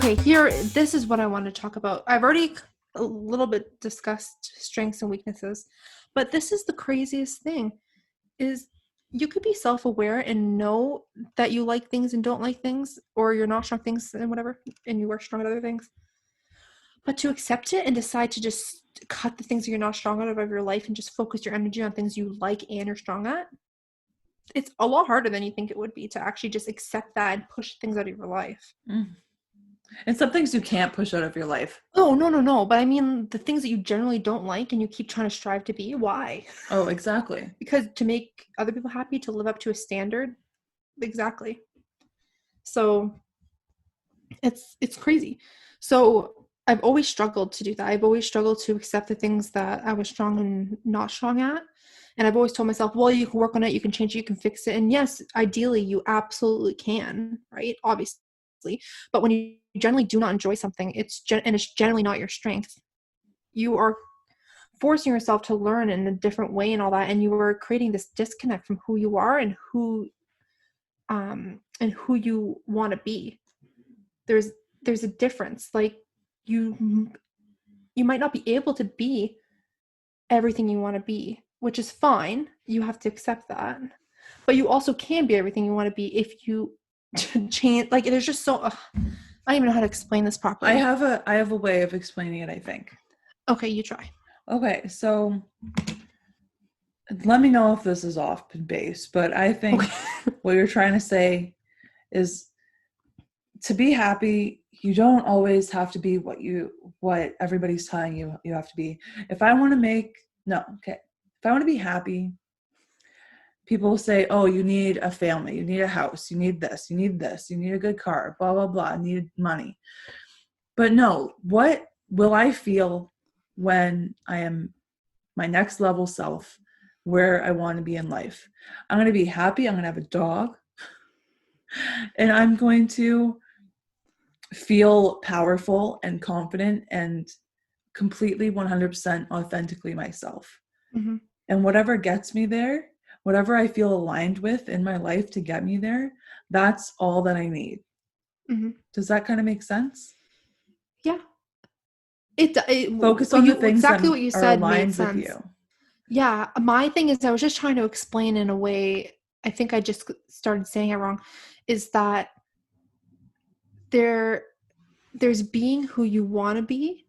Okay, this is what I want to talk about. I've already a little bit discussed strengths and weaknesses, but this is the craziest thing, is you could be self-aware and know that you like things and don't like things, or you're not strong at things and whatever, and you are strong at other things. But to accept it and decide to just cut the things that you're not strong at out of your life and just focus your energy on things you like and you're strong at, it's a lot harder than you think it would be to actually just accept that and push things out of your life. And some things you can't push out of your life. Oh, no. But I mean, the things that you generally don't like and you keep trying to strive to be, why? Oh, exactly. Because to make other people happy, to live up to a standard. Exactly. So it's crazy. So I've always struggled to do that. I've always struggled to accept the things that I was strong and not strong at. And I've always told myself, well, you can work on it, you can change it, you can fix it. And yes, ideally, you absolutely can, right? Obviously. But when you generally do not enjoy something, it's generally not your strength. You are forcing yourself to learn in a different way and all that, and you are creating this disconnect from who you are and who you want to be. There's a difference. Like you might not be able to be everything you want to be, which is fine. You have to accept that. But you also can be everything you want to be if you change. Like there's just so I don't even know how to explain this properly. I have a way of explaining it, I think. Okay, you try. Okay, so let me know if this is off base, but I think what you're trying to say is to be happy, you don't always have to be what everybody's telling you you have to be. If I want to be happy, people will say, oh, you need a family, you need a house, you need this, you need a good car, blah, blah, blah, you need money. But no, what will I feel when I am my next level self, where I want to be in life? I'm going to be happy. I'm going to have a dog. And I'm going to feel powerful and confident and completely 100% authentically myself. Mm-hmm. And whatever gets me there, whatever I feel aligned with in my life to get me there, that's all that I need. Mm-hmm. Does that kind of make sense? Yeah. It focus on the things exactly that what you are said aligned made sense. with you. Yeah, my thing is I was just trying to explain in a way, I think I just started saying it wrong, is that there's being who you want to be,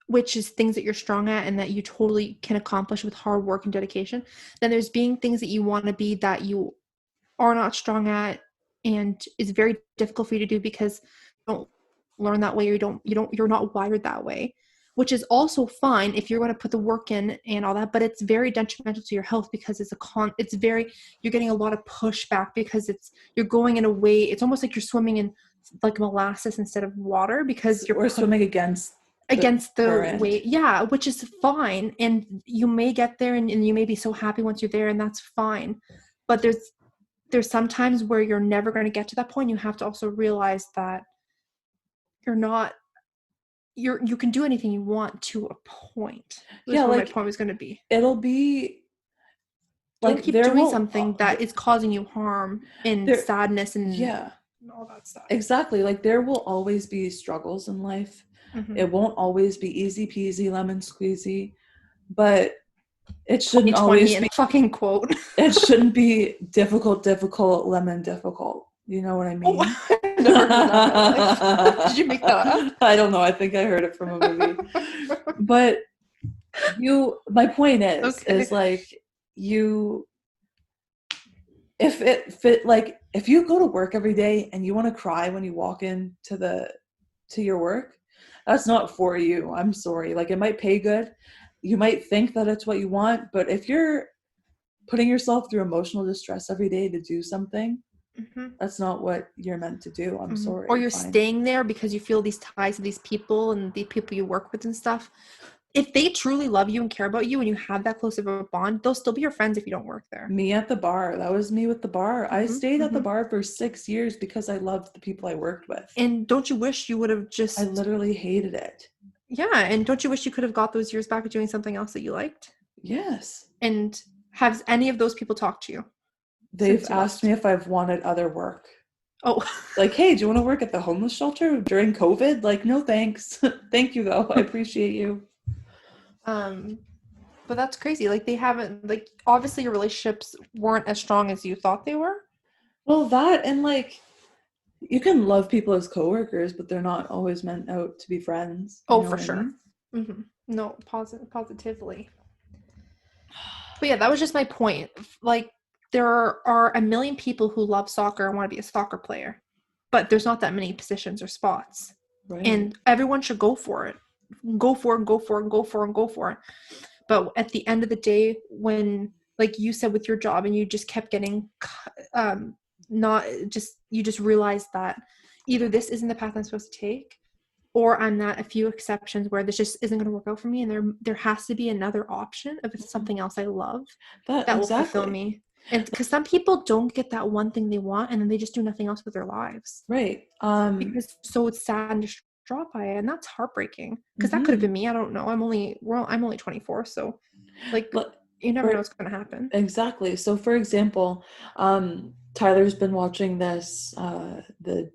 which is things that you're strong at and that you totally can accomplish with hard work and dedication. Then there's being things that you want to be that you are not strong at and is very difficult for you to do because you don't learn that way, or you're not wired that way, which is also fine if you're going to put the work in and all that, but it's very detrimental to your health because you're getting a lot of pushback because you're going in a way, it's almost like you're swimming in like molasses instead of water because you're swimming against the weight. Yeah, which is fine. And you may get there and you may be so happy once you're there, and that's fine. But there's some times where you're never going to get to that point. You have to also realize that you can do anything you want to a point. That's what my point was going to be. It'll be like keep doing something that is causing you harm and sadness and all that stuff. Exactly. Like there will always be struggles in life. Mm-hmm. It won't always be easy peasy lemon squeezy, but it shouldn't always be a fucking quote. It shouldn't be difficult, lemon difficult. You know what I mean? Oh, I never heard that. Did you make that up? I don't know. I think I heard it from a movie. But my point is like if you go to work every day and you want to cry when you walk to your work, that's not for you. I'm sorry. Like it might pay good. You might think that it's what you want, but if you're putting yourself through emotional distress every day to do something, mm-hmm. that's not what you're meant to do. I'm sorry. Or you're staying there because you feel these ties to these people and the people you work with and stuff. If they truly love you and care about you and you have that close of a bond, they'll still be your friends if you don't work there. Me at the bar. That was me with the bar. Mm-hmm. I stayed at the bar for 6 years because I loved the people I worked with. And don't you wish you would have just... I literally hated it. Yeah, and don't you wish you could have got those years back doing something else that you liked? Yes. And have any of those people talked to you? They've asked me if I've wanted other work. Oh. Like, hey, do you want to work at the homeless shelter during COVID? Like, no, thanks. Thank you, though. I appreciate you. But that's crazy. Like they haven't, like, obviously your relationships weren't as strong as you thought they were. Well, that and like, you can love people as coworkers, but they're not always meant out to be friends. You Oh, know for what I sure. mean? No, positively. But yeah, that was just my point. Like, there are a million people who love soccer and want to be a soccer player, but there's not that many positions or spots. Right. And everyone should go for it. Go for it, go for it, go for it, go for it. But at the end of the day, when, like you said with your job, and you just kept getting, not just, you just realized that either this isn't the path I'm supposed to take, or I'm not, a few exceptions where this just isn't going to work out for me, and there has to be another option of something else I love That that will fulfill exactly. me. And because some people don't get that one thing they want, and then they just do nothing else with their lives Right. because so it's sad and distraught by it, and that's heartbreaking. Because that could have Mhm. been me. I don't know. I'm only 24, so like you never know For what's going to happen. exactly. So, for example, Tyler's been watching this the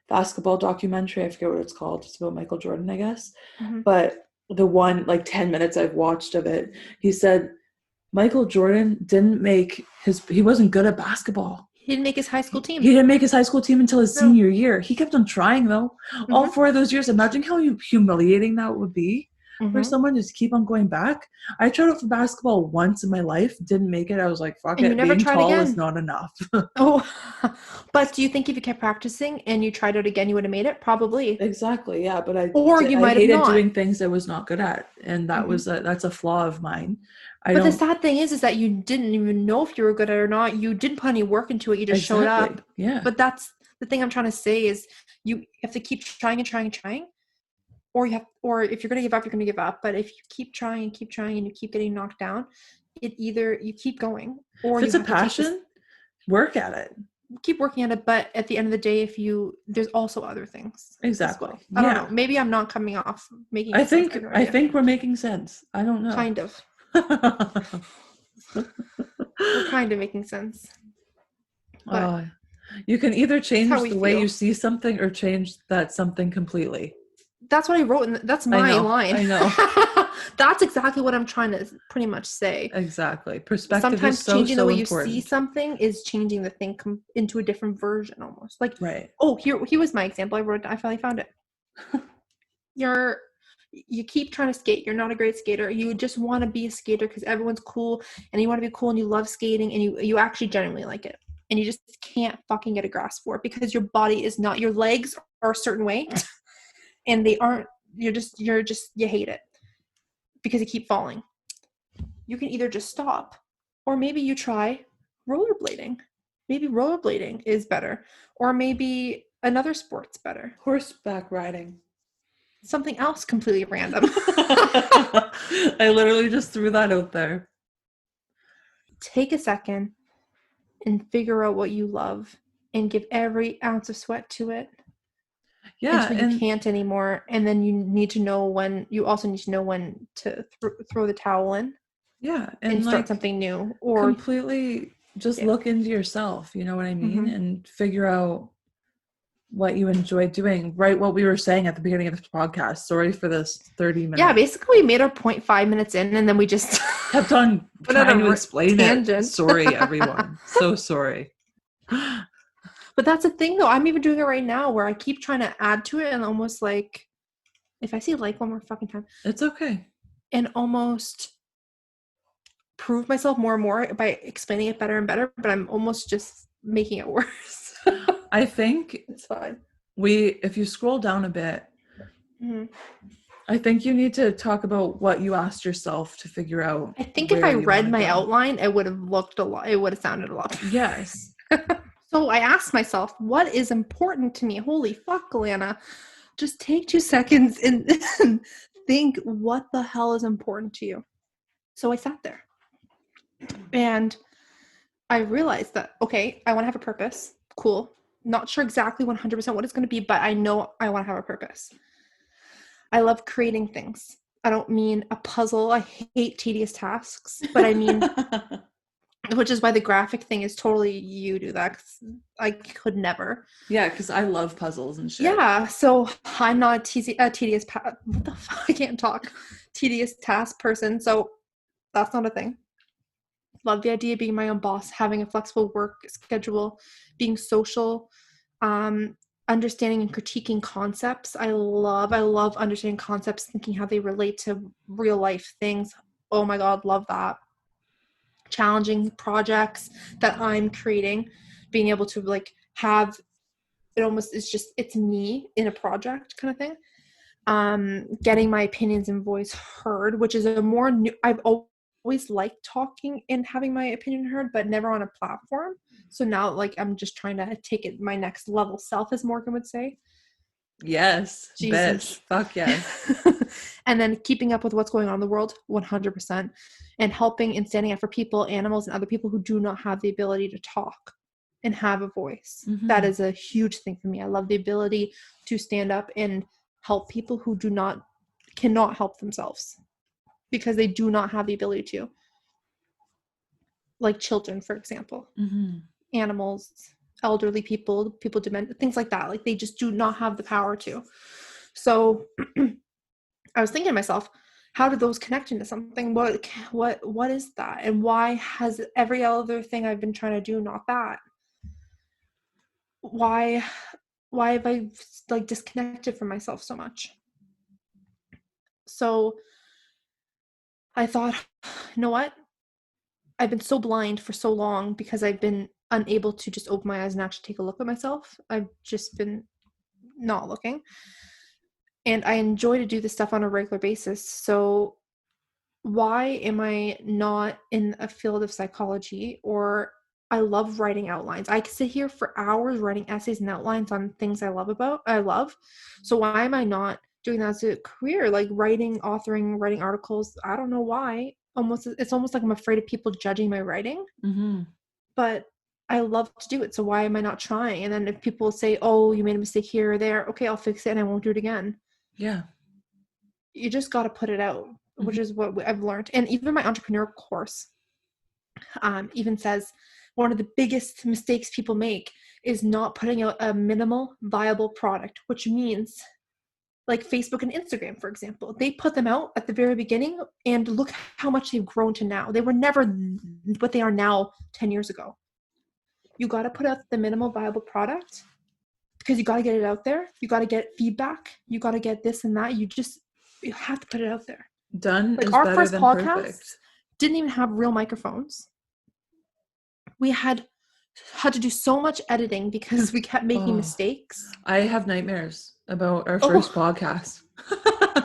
basketball documentary. I forget what it's called. It's about Michael Jordan, I guess. Mm-hmm. But the one like 10 minutes I've watched of it, he said Michael Jordan didn't make he wasn't good at basketball. He didn't make his high school He team. didn't make his high school team until his No. senior year. He kept on trying though. All Mm-hmm. 4 of those years. Imagine how humiliating that would be for Mm-hmm. someone to just keep on going back. I tried out for basketball once in my life, didn't make it. I was like, fuck And you it. never Being tried tall is again. not enough. Oh, but do you think if you kept practicing and you tried it again, you would have made it? Probably. Exactly, yeah. But Or you I might have hated not. doing things I was not good at, and Mm-hmm. that's a flaw of mine. I But the don't sad thing is that you didn't even know if you were good at it or not. You didn't put any work into it. You just showed exactly. up. Yeah, But that's the thing I'm trying to say is you have to keep trying and trying and trying. Or if you're gonna give up, you're gonna give up. But if you keep trying and you keep getting knocked down, it either you keep going or if you it's a have to take this, passion, work at it. keep working at it. But at the end of the day, if you there's also other things as Exactly. well. I don't know. Yeah. Maybe I'm not coming off making sense. I have no I idea. think we're making sense. I don't know. Kind of. We're kind of making sense. But uh, you can either that's how change we the way you feel. see something or change that something completely. That's what I wrote, and that's I my know. line. I know. That's exactly what I'm trying to pretty much say. Exactly. Perspective is Sometimes so, changing the so way you see important. something is changing the thing into a different version almost. Like, Right. oh, here was my example. I finally found it. You keep trying to skate. You're not a great skater. You just want to be a skater because everyone's cool and you want to be cool and you love skating and you actually genuinely like it. And you just can't fucking get a grasp for it because your body is not, your legs are a certain way and they aren't, you hate it because you keep falling. You can either just stop or maybe you try rollerblading. Maybe rollerblading is better, or maybe another sport's better. Horseback riding. Something else completely random. I literally just threw that out there. Take a second and figure out what you love and give every ounce of sweat to it Yeah, until you and can't anymore. And then you also need to know when to throw the towel in yeah, and and start like something new. Or, completely just yeah. look into yourself, you know what I mean? Mm-hmm. And figure out what you enjoy doing. Right, what we were saying at the beginning of this podcast. Sorry for this 30 Yeah, minute. basically we made our point 5 minutes in and then we just Kept on went on trying to a explain it. tangent. Sorry, everyone. So sorry. But that's the thing though. I'm even doing it right now where I keep trying to add to it and almost like, if I see like one more fucking time, It's okay. and almost prove myself more and more by explaining it better and better, but I'm almost just making it worse. I think It's fine. if you scroll down a bit, Mm-hmm. I think you need to talk about what you asked yourself to figure out I think if where I you want read to my go. outline, it would have looked a lot, it would have sounded a lot. Yes. So I asked myself, what is important to me? Holy fuck, Alanah. Just take 2 seconds and think what the hell is important to you. So I sat there and I realized that, okay, I want to have a purpose. Cool. Not sure exactly 100% what it's going to be, but I know I want to have a purpose. I love creating things. I don't mean a puzzle. I hate tedious tasks, but I mean Which is why the graphic thing is totally you do that, 'cause I could never. Yeah, because I love puzzles and shit. Yeah, so I'm not a tedious what the fuck? I can't talk. Tedious task person, so that's not a thing. Love the idea of being my own boss, having a flexible work schedule, being social, understanding and critiquing concepts. I love understanding concepts, thinking how they relate to real life things. Oh my God, love that. Challenging projects that I'm creating, being able to like have it almost is just it's me in a project kind of thing. Getting my opinions and voice heard, which is a more new, I've always liked talking and having my opinion heard, but never on a platform. So now like I'm just trying to take it my next level self, as Morgan would say. Yes, Jesus. bitch. Fuck yes. And then keeping up with what's going on in the world 100%, and helping and standing up for people, animals, and other people who do not have the ability to talk and have a voice. Mhm. That is a huge thing for me. I love the ability to stand up and help people who cannot help themselves because they do not have the ability to. Like children, for example, animals, elderly people, dementia, things like that. Like they just do not have the power to. So I was thinking to myself, how do those connect into something? What is that? And why has every other thing I've been trying to do not that? Why have I like disconnected from myself so much? So I thought, you know what? I've been so blind for so long because I've been unable to just open my eyes and actually take a look at myself. I've just been not looking. And I enjoy to do this stuff on a regular basis. So why am I not in a field of psychology? Or I love writing outlines. I could sit here for hours writing essays and outlines on things I love. So why am I not doing that as a career? Like writing, authoring, writing articles. I don't know why. It's almost like I'm afraid of people judging my writing. But I love to do it. So why am I not trying? And then if people say, oh, you made a mistake here or there, okay, I'll fix it and I won't do it again. Yeah. You just got to put it out, which is what I've learned. And even my entrepreneur course even says one of the biggest mistakes people make is not putting out a minimal viable product, which means like Facebook and Instagram, for example. They put them out at the very beginning and look how much they've grown to now. They were never what they are now 10 years ago. You got to put out the minimal viable product because you got to get it out there. You got to get feedback. You got to get this and that. You have to put it out there. Done like is our better first than podcast perfect. Didn't even have real microphones. We had to do so much editing because we kept making mistakes. I have nightmares about our first podcast.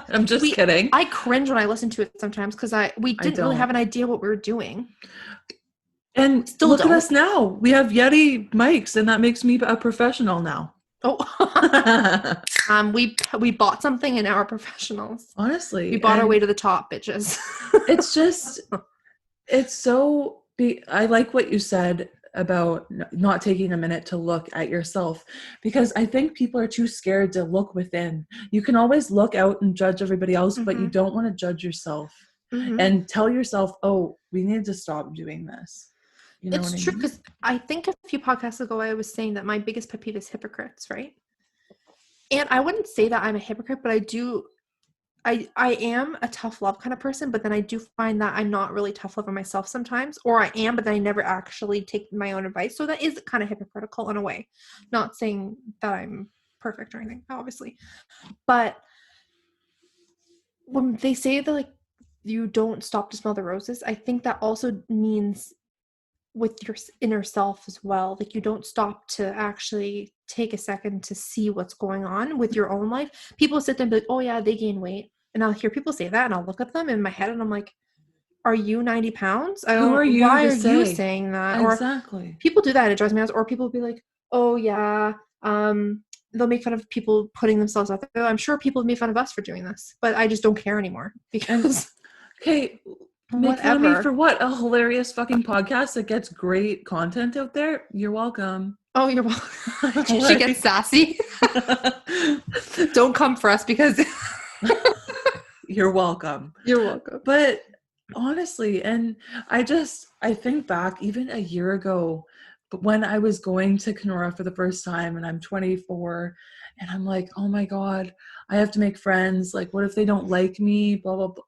I'm just kidding. I cringe when I listen to it sometimes because we didn't really have an idea what we were doing. And still look at us now. We have Yeti mics, and that makes me a professional now. Oh, we bought something and now we're professionals. Honestly, we bought our way to the top, bitches. It's just, I like what you said about not taking a minute to look at yourself, because I think people are too scared to look within. You can always look out and judge everybody else, but you don't want to judge yourself and tell yourself, oh, we need to stop doing this. You know it's true, because I think a few podcasts ago I was saying that my biggest pet peeve is hypocrites, right? And I wouldn't say that I'm a hypocrite, but I am a tough love kind of person, but then I do find that I'm not really tough love on myself sometimes, or I am, but then I never actually take my own advice. So that is kind of hypocritical in a way. Not saying that I'm perfect or anything, obviously. But when they say that like you don't stop to smell the roses, I think that also means with your inner self as well. Like you don't stop to actually take a second to see what's going on with your own life. People sit there and be like, oh yeah, they gain weight. And I'll hear people say that and I'll look at them in my head and I'm like, are you 90 pounds? Why are you saying that? Exactly. Or people do that and it drives me nuts. Or people will be like, oh yeah, they'll make fun of people putting themselves out there. I'm sure people have made fun of us for doing this, but I just don't care anymore because okay, make fun of me for what? A hilarious fucking podcast that gets great content out there? You're welcome. Oh, you're welcome. You should get sassy. Don't come for us because you're welcome. You're welcome. But Honestly, and I think back even a year ago, but when I was going to Kenora for the first time and I'm 24 and I'm like, oh my God, I have to make friends. Like, what if they don't like me? Blah, blah, blah.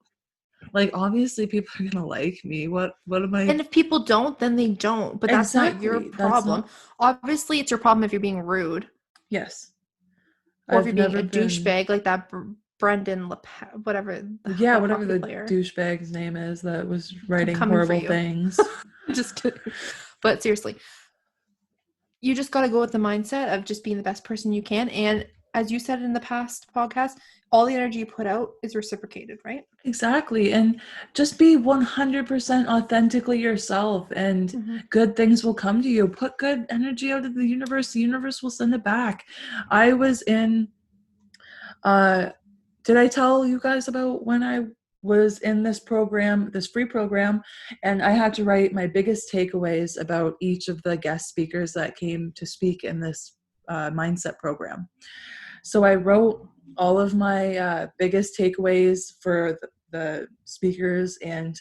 Like, obviously people are gonna like me. What am I? And if people don't, then they don't. But that's not your Exactly. That's problem. not, Obviously, it's your problem if you're being rude yes. or if I've you're being never a been, douchebag like that Brendan whatever yeah, that whatever hockey the player. douchebag's name is that was I'm writing coming for horrible you. things. Just kidding. But seriously, you just got to go with the mindset of just being the best person you can. And as you said in the past podcast, all the energy you put out is reciprocated, right? Exactly. And just be 100% authentically yourself, and Mm-hmm. good things will come to you. Put good energy out of the universe will send it back. I was in, did I tell you guys about when I was in this program, this free program, and I had to write my biggest takeaways about each of the guest speakers that came to speak in this mindset program? So I wrote all of my biggest takeaways for the speakers, and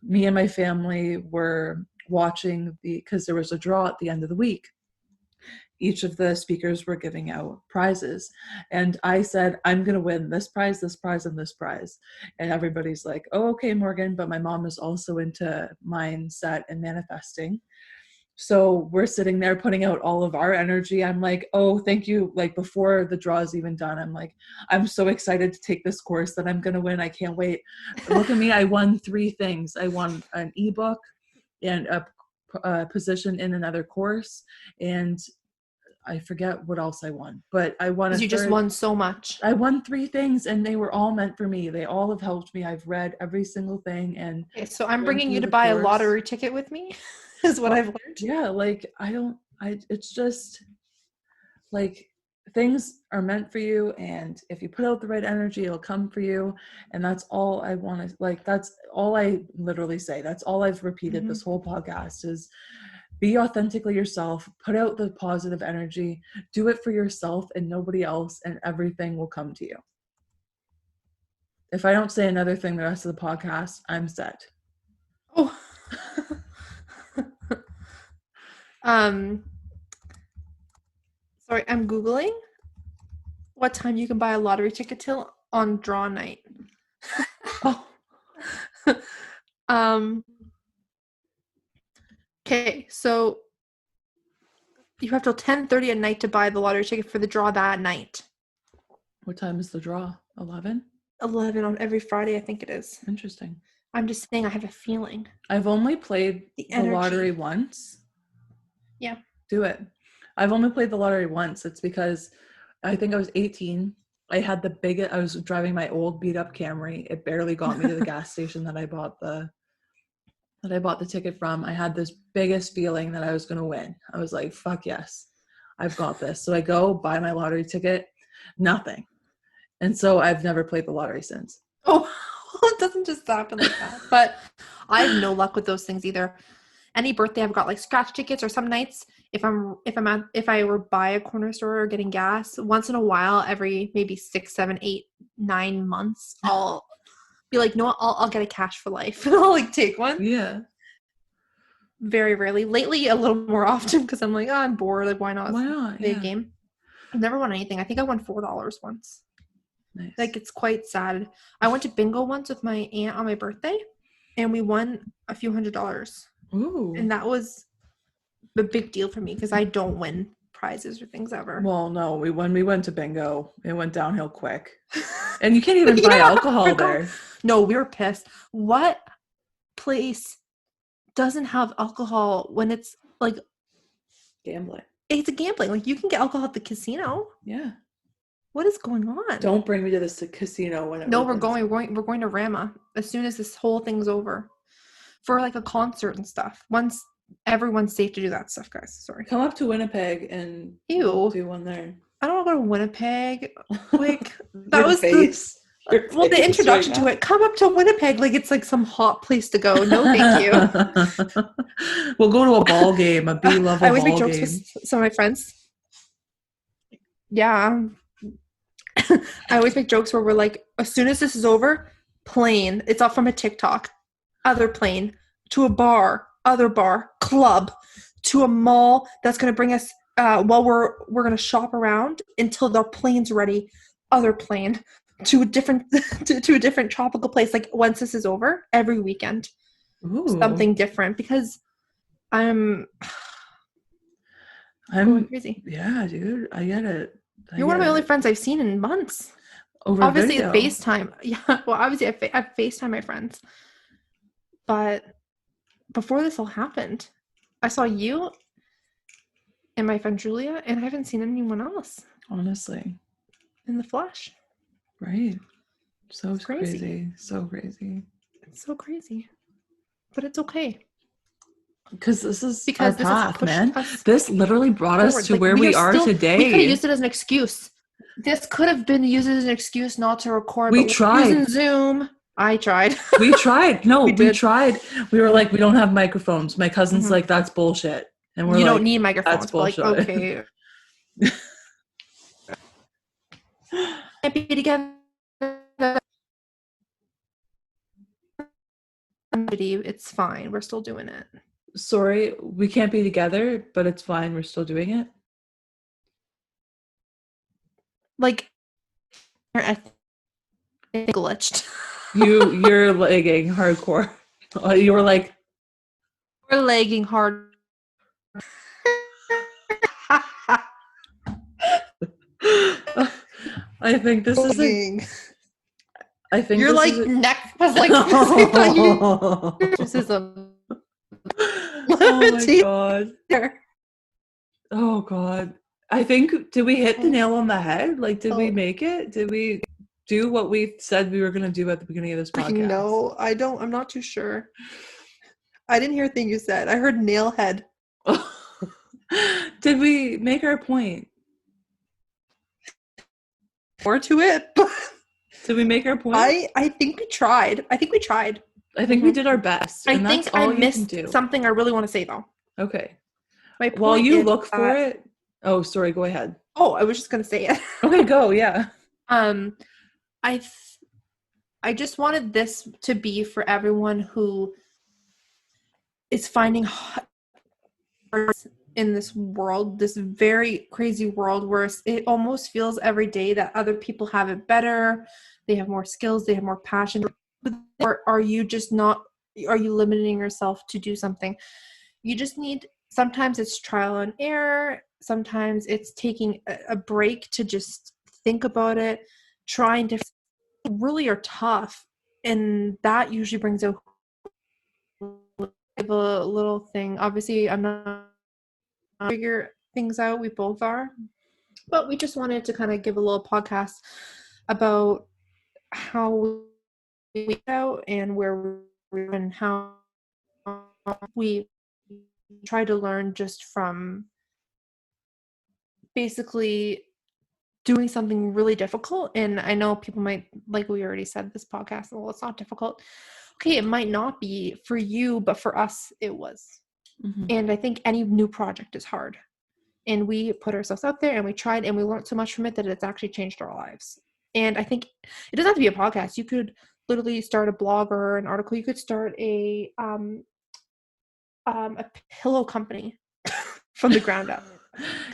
me and my family were watching because there was a draw at the end of the week. Each of the speakers were giving out prizes, and I said, I'm going to win this prize, this prize, and this prize. And everybody's like, oh, okay, Morgan. But my mom is also into mindset and manifesting, so we're sitting there putting out all of our energy. I'm like, oh, thank you. Like, before the draw is even done, I'm like, I'm so excited to take this course that I'm going to win. I can't wait. Look at me. I won 3 things. I won an ebook and a position in another course. And I forget what else I won, but I won a Because you just third. won so much. I won 3 things, and they were all meant for me. They all have helped me. I've read every single thing and Okay, so I'm went bringing you through to the buy a course. lottery ticket with me, is what Well, I've learned. yeah, like it's just like things are meant for you, and if you put out the right energy, it'll come for you. And that's all I want to, like, that's all I literally say. That's all I've repeated Mm-hmm. this whole podcast is be authentically yourself, put out the positive energy, do it for yourself and nobody else, and everything will come to you. If I don't say another thing the rest of the podcast, I'm set. Oh. um, sorry, I'm Googling what time you can buy a lottery ticket till on draw night. Oh, um, okay, so you have till 10:30 at night to buy the lottery ticket for the draw that night. what time is the draw? 11? 11 on every Friday, I think it is. Interesting. I'm just saying I have a feeling. I've only played The the lottery energy. once. Yeah. Do it. I've only played the lottery once. It's because I think I was 18. I was driving my old beat up Camry. It barely got me to the gas station that I bought the ticket from. I had this biggest feeling that I was going to win. I was like, fuck yes, I've got this. So I go buy my lottery ticket, nothing. And so I've never played the lottery since. Oh, well, it doesn't just happen like that. But I have no luck with those things either. Any birthday I've got like scratch tickets, or some nights if I were by a corner store or getting gas, once in a while, every maybe 6, 7, 8, 9 months, I'll be like, no, I'll get a cash for life. I'll like take one. Yeah. Very rarely. Lately, a little more often because I'm like, oh, I'm bored. Like, why not Why not? play a Yeah. game? I've never won anything. I think I won $4 once. Nice. Like, it's quite sad. I went to bingo once with my aunt on my birthday, and we won a few $100s. Ooh. And that was a big deal for me because I don't win prizes or things ever. Well, no, when we went to bingo, it went downhill quick. And you can't even buy alcohol there. No, we were pissed. What place doesn't have alcohol when it's like Gambling? It's a gambling. Like, you can get alcohol at the casino. Yeah. What is going on? Don't bring me to this casino when it No, opens. we're going to Rama as soon as this whole thing's over for like a concert and stuff. Once everyone's safe to do that stuff, guys. Sorry. Come up to Winnipeg and Ew. do one there. I don't want to go to Winnipeg. Like, that was the introduction to it. Come up to Winnipeg like it's like some hot place to go. No, thank you. We'll go to a ball game, a B-level I always make ball jokes game. with some of my friends. Yeah. I always make jokes where we're like, as soon as this is over, plane. It's off from a TikTok. other plane, to a bar, other bar, club, to a mall that's going to bring us while we're going to shop around until the plane's ready, other plane, to a different to a different tropical place. Like once this is over, every weekend, something different, because I'm going crazy. Yeah, dude, I get it. You're one of my only friends I've seen in months. Over obviously video. FaceTime. Yeah, well, obviously I FaceTime my friends. But before this all happened, I saw you and my friend Julia, and I haven't seen anyone else. Honestly. In the flesh. Right. So it's crazy. So crazy. It's so crazy. But it's okay. Because this is our path, man. Us this literally brought us to where we are today. We could have used it as an excuse. This could have been used as an excuse not to record. We tried. Using Zoom. I tried. We tried. No, we tried. We were like, we don't have microphones. My cousin's like, that's bullshit. And we're you like, don't need microphones. That's bullshit. Like, okay. Can't be together. It's fine. We're still doing it. Sorry, we can't be together, but it's fine. We're still doing it. Like, I think glitched. You're lagging hardcore. You were like, we're lagging hard. I think this is I think you're like neck was like criticism. Oh my god. Oh god. I think, did we hit the nail on the head? Like, did we make it? Did we do what we said we were going to do at the beginning of this podcast? No, I'm not too sure. I didn't hear a thing you said. I heard nail head. Did we make our point? More to it. Did we make our point? I think we tried. I think we did our best. I think I missed something I really want to say, though. Okay. My point While you look for it. Oh, sorry. Go ahead. Oh, I was just going to say it. Okay, go. Yeah. I just wanted this to be for everyone who is finding in this world, this very crazy world where it almost feels every day that other people have it better, they have more skills, they have more passion. Or are you limiting yourself to do something? You just need, sometimes it's trial and error, sometimes it's taking a break to just think about it, trying to really are tough, and that usually brings a little thing. Obviously, I'm not figure things out. We both are, but we just wanted to kind of give a little podcast about how we out and where we and how we try to learn just from basically doing something really difficult. And I know people might, like we already said, this podcast, well, it's not difficult. Okay, it might not be for you, but for us, it was. Mm-hmm. And I think any new project is hard. And we put ourselves out there and we tried and we learned so much from it that it's actually changed our lives. And I think it doesn't have to be a podcast. You could literally start a blog or an article. You could start a pillow company from the ground up.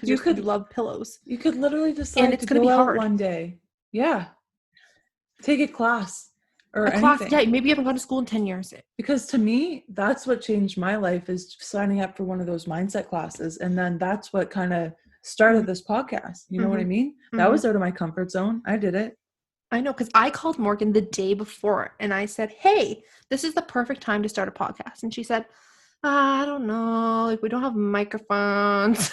You could love pillows. You could literally decide and it's to go out hard. One day. Yeah. Take a class or anything. Yeah, maybe you haven't gone to school in 10 years. Because to me, that's what changed my life, is signing up for one of those mindset classes. And then that's what kind of started this podcast. You know what I mean? Mm-hmm. That was out of my comfort zone. I did it. I know, because I called Morgan the day before and I said, hey, this is the perfect time to start a podcast. And she said, I don't know, like we don't have microphones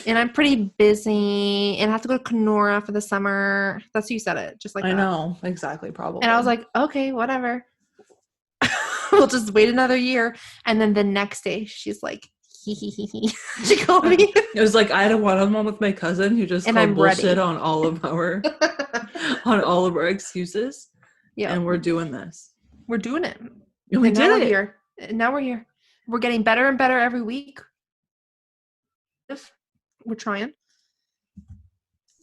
and I'm pretty busy and I have to go to Kenora for the summer. That's how you said it, just like I that. know, exactly, probably. And I was like, okay, whatever. We'll just wait another year. And then the next day she's like, he. She called me. It was like I had a one-on-one with my cousin who just called bullshit on all of our excuses. Yeah. And we're doing this. We're doing it. And we did it. Here. Now we're here. We're getting better and better every week. We're trying.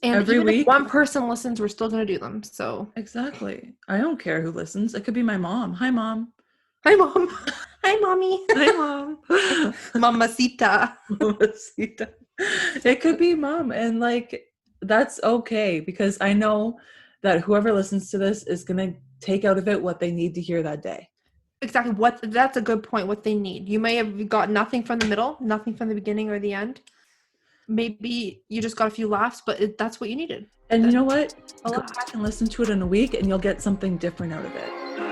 And every even week, if one person listens, we're still going to do them. So exactly. I don't care who listens. It could be my mom. Hi, Mom. Hi, Mom. Hi, Mommy. Hi, Mom. Mamacita. Mamacita. It could be mom, and like that's okay, because I know that whoever listens to this is gonna take out of it what they need to hear that day. Exactly. That's a good point. What they need. You may have got nothing from the middle, nothing from the beginning or the end. Maybe you just got a few laughs, but that's what you needed. And you know what? A Go laugh. back and listen to it in a week, and you'll get something different out of it.